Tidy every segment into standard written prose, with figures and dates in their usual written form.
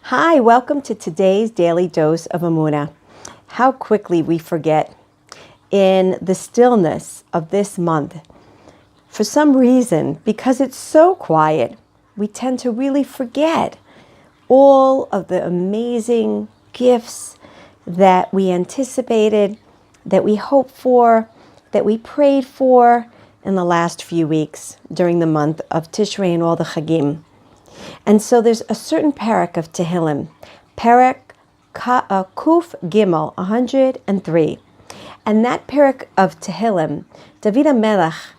Hi, welcome to today's Daily Dose of Emuna. How quickly we forget in the stillness of this month. For some reason, because it's so quiet, we tend to really forget all of the amazing gifts that we anticipated, that we hoped for, that we prayed for in the last few weeks during the month of Tishrei and all the Chagim. And so there's a certain parak of Tehillim, parak Kuf Gimel 103. And that parak of Tehillim, David HaMelech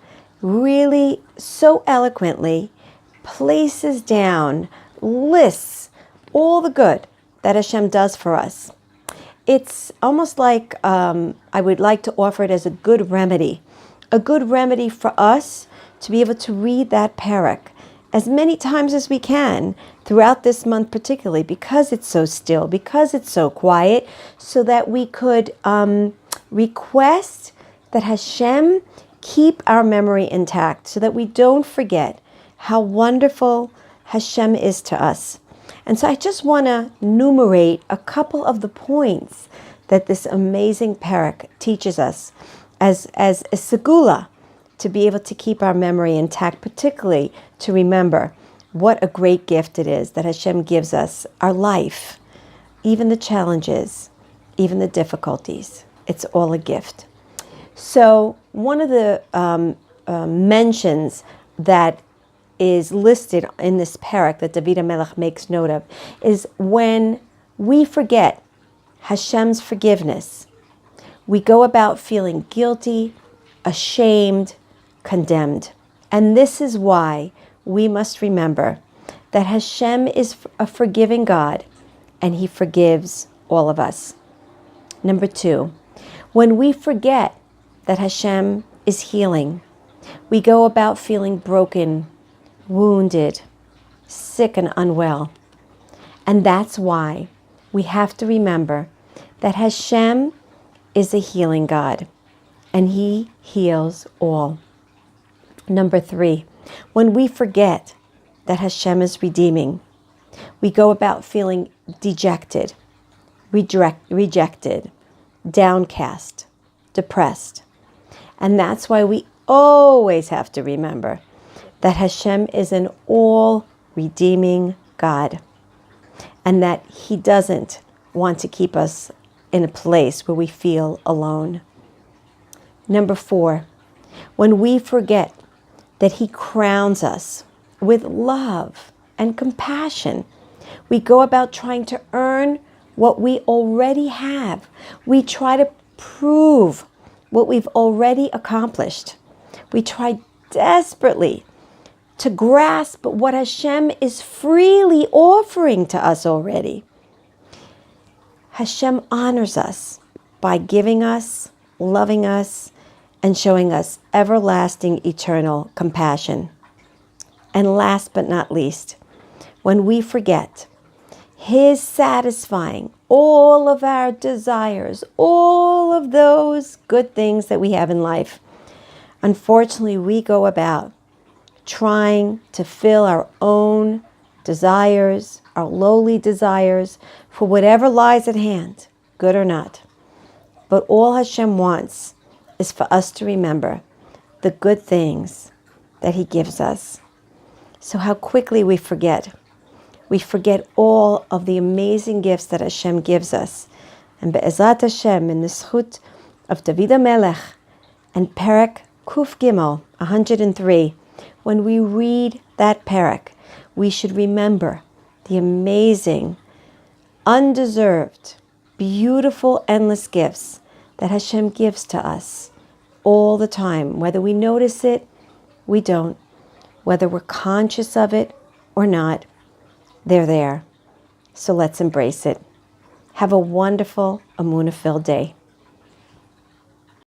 really so eloquently places down, lists all the good that Hashem does for us. It's almost like I would like to offer it as a good remedy for us to be able to read that parak as many times as we can throughout this month, particularly because it's so still, because it's so quiet, so that we could request that Hashem keep our memory intact, so that we don't forget how wonderful Hashem is to us. And so I just want to enumerate a couple of the points that this amazing parak teaches us as a segula, to be able to keep our memory intact, particularly to remember what a great gift it is that Hashem gives us, our life, even the challenges, even the difficulties. It's all a gift. So one of the mentions that is listed in this parak that David HaMelech makes note of is when we forget Hashem's forgiveness, we go about feeling guilty, ashamed, condemned. And this is why we must remember that Hashem is a forgiving God, and He forgives all of us. Number 2, when we forget that Hashem is healing, we go about feeling broken, wounded, sick and unwell. And that's why we have to remember that Hashem is a healing God, and He heals all. Number 3, when we forget that Hashem is redeeming, we go about feeling dejected, rejected, downcast, depressed. And that's why we always have to remember that Hashem is an all-redeeming God, and that He doesn't want to keep us in a place where we feel alone. Number 4, when we forget that He crowns us with love and compassion, we go about trying to earn what we already have. We try to prove what we've already accomplished. We try desperately to grasp what Hashem is freely offering to us already. Hashem honors us by giving us, loving us, and showing us everlasting, eternal compassion. And last but not least, when we forget His satisfying all of our desires, all of those good things that we have in life, unfortunately, we go about trying to fill our own desires, our lowly desires, for whatever lies at hand, good or not. But all Hashem wants is for us to remember the good things that He gives us. So how quickly we forget. We forget all of the amazing gifts that Hashem gives us. And Be'ezrat Hashem, in the zchut of David HaMelech and parak Kuf Gimel 103, when we read that parak, we should remember the amazing, undeserved, beautiful, endless gifts that Hashem gives to us all the time. Whether we notice it, we don't. Whether we're conscious of it or not, they're there. So let's embrace it. Have a wonderful, Emuna-filled day.